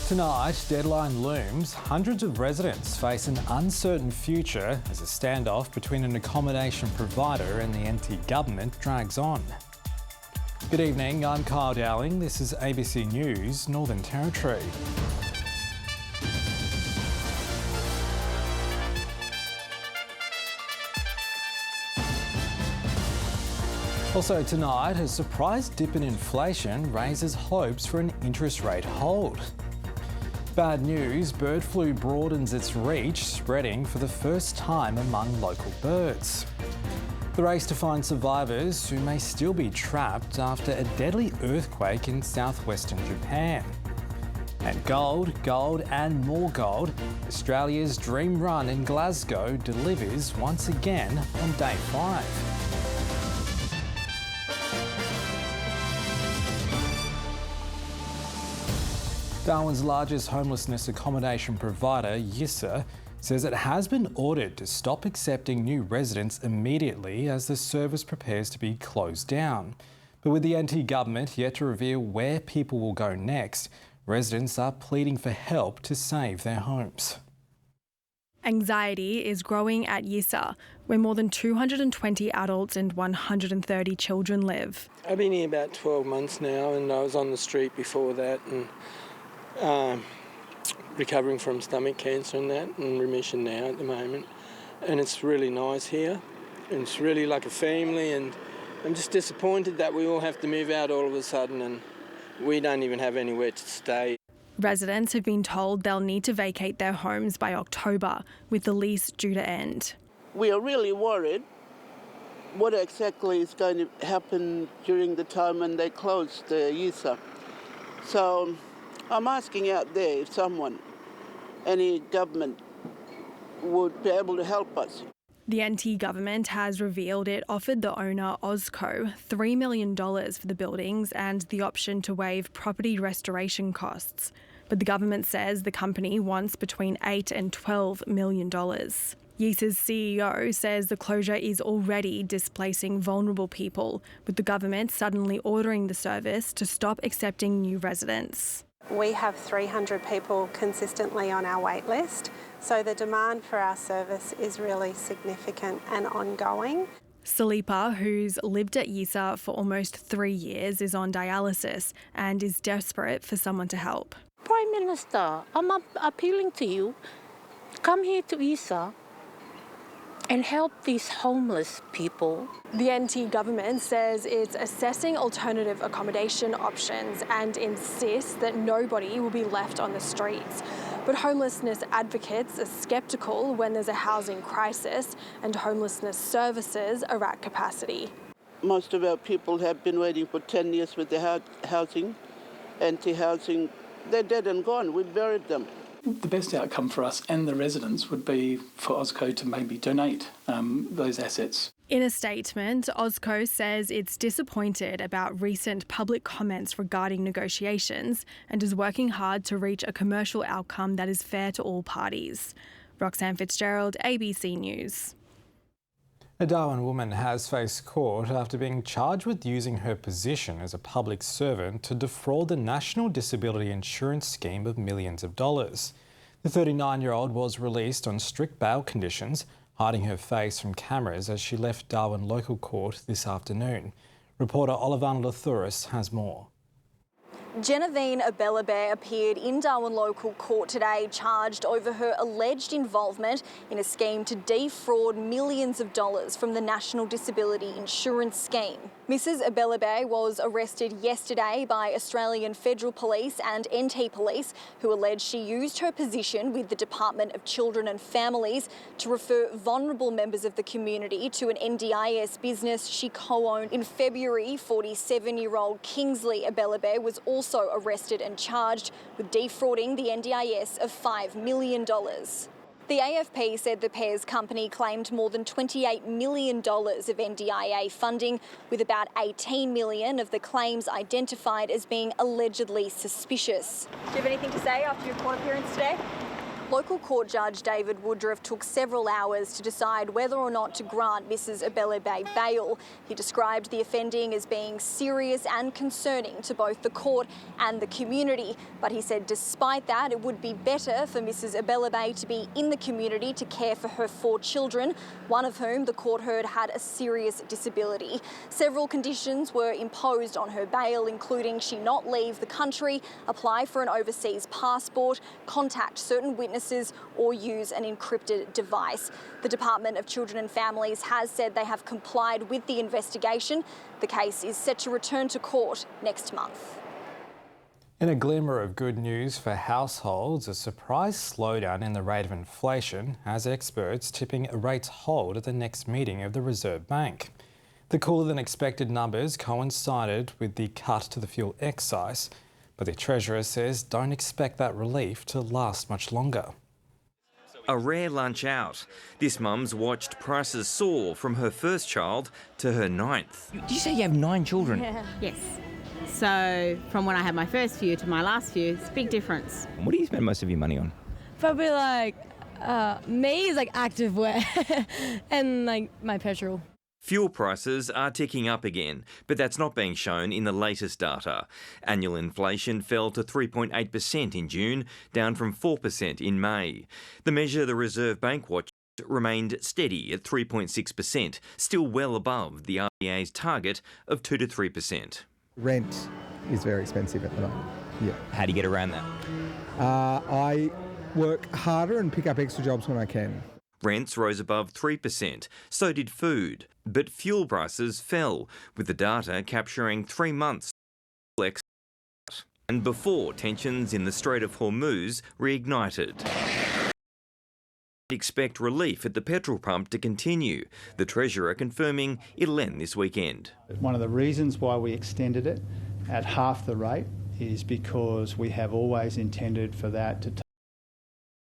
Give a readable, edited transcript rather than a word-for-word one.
Tonight, deadline looms. Hundreds of residents face an uncertain future as a standoff between an accommodation provider and the NT government drags on. Good evening, I'm Kyle Dowling. This is ABC News, Northern Territory. Also tonight, a surprise dip in inflation raises hopes for an interest rate hold. Bad news, bird flu broadens its reach, spreading for the first time among local birds. The race to find survivors who may still be trapped after a deadly earthquake in southwestern Japan. And gold and more gold. Australia's dream run in Glasgow delivers once again on day 5. Darwin's largest homelessness accommodation provider, Yissa, says it has been ordered to stop accepting new residents immediately as the service prepares to be closed down. But with the NT government yet to reveal where people will go next, residents are pleading for help to save their homes. Anxiety is growing at Yissa, where more than 220 adults and 130 children live. I've been here about 12 months now, and I was on the street before that, and recovering from stomach cancer and that, and remission now at the moment. And it's really nice here, and it's really like a family, and I'm just disappointed that we all have to move out all of a sudden and we don't even have anywhere to stay. Residents have been told they'll need to vacate their homes by October, with the lease due to end. We are really worried what exactly is going to happen during the time when they close the Yissa. So I'm asking out there if someone, any government, would be able to help us. The NT government has revealed it offered the owner, Ozco, $3 million for the buildings and the option to waive property restoration costs. But the government says the company wants between $8 and $12 million. Yissa's CEO says the closure is already displacing vulnerable people, with the government suddenly ordering the service to stop accepting new residents. We have 300 people consistently on our wait list, so the demand for our service is really significant and ongoing. Salipa, who's lived at Yissa for almost 3 years, is on dialysis and is desperate for someone to help. Prime Minister, I'm appealing to you. Come here to Yissa and help these homeless people. The NT government says it's assessing alternative accommodation options and insists that nobody will be left on the streets. But homelessness advocates are sceptical when there's a housing crisis and homelessness services are at capacity. Most of our people have been waiting for 10 years with the housing, anti-housing. They're dead and gone. We buried them. The best outcome for us and the residents would be for Ozco to maybe donate those assets. In a statement, Ozco says it's disappointed about recent public comments regarding negotiations and is working hard to reach a commercial outcome that is fair to all parties. Roxanne Fitzgerald, ABC News. A Darwin woman has faced court after being charged with using her position as a public servant to defraud the National Disability Insurance Scheme of millions of dollars. The 39-year-old was released on strict bail conditions, hiding her face from cameras as she left Darwin local court this afternoon. Reporter Olivana Lathouris has more. Genevieve Abelabe appeared in Darwin local court today, charged over her alleged involvement in a scheme to defraud millions of dollars from the National Disability Insurance Scheme. Mrs Abelabe was arrested yesterday by Australian Federal Police and NT Police, who allege she used her position with the Department of Children and Families to refer vulnerable members of the community to an NDIS business she co-owned. In February, 47-year-old Kingsley Abelabe was also arrested and charged with defrauding the NDIS of $5 million. The AFP said the pair's company claimed more than $28 million of NDIA funding, with about $18 million of the claims identified as being allegedly suspicious. Do you have anything to say after your court appearance today? Local court judge David Woodruff took several hours to decide whether or not to grant Mrs Ebelebe bail. He described the offending as being serious and concerning to both the court and the community. But he said despite that, it would be better for Mrs Ebelebe to be in the community to care for her 4 children, one of whom the court heard had a serious disability. Several conditions were imposed on her bail, including she not leave the country, apply for an overseas passport, contact certain witnesses or use an encrypted device. The Department of Children and Families has said they have complied with the investigation. The case is set to return to court next month. In a glimmer of good news for households, a surprise slowdown in the rate of inflation has experts tipping a rates hold at the next meeting of the Reserve Bank. The cooler than expected numbers coincided with the cut to the fuel excise, but the Treasurer says don't expect that relief to last much longer. A rare lunch out. This mum's watched prices soar from her first child to her 9th. Did you say you have 9 children? Yes. So from when I had my first few to my last few, it's a big difference. What do you spend most of your money on? Probably me is active wear and my petrol. Fuel prices are ticking up again, but that's not being shown in the latest data. Annual inflation fell to 3.8% in June, down from 4% in May. The measure the Reserve Bank watched remained steady at 3.6%, still well above the RBA's target of 2 to 3%. Rent is very expensive at the moment. Yeah. How do you get around that? I work harder and pick up extra jobs when I can. Rents rose above 3%, so did food. But fuel prices fell, with the data capturing 3 months and before tensions in the Strait of Hormuz reignited. Expect relief at the petrol pump to continue, the Treasurer confirming it'll end this weekend. One of the reasons why we extended it at half the rate is because we have always intended for that to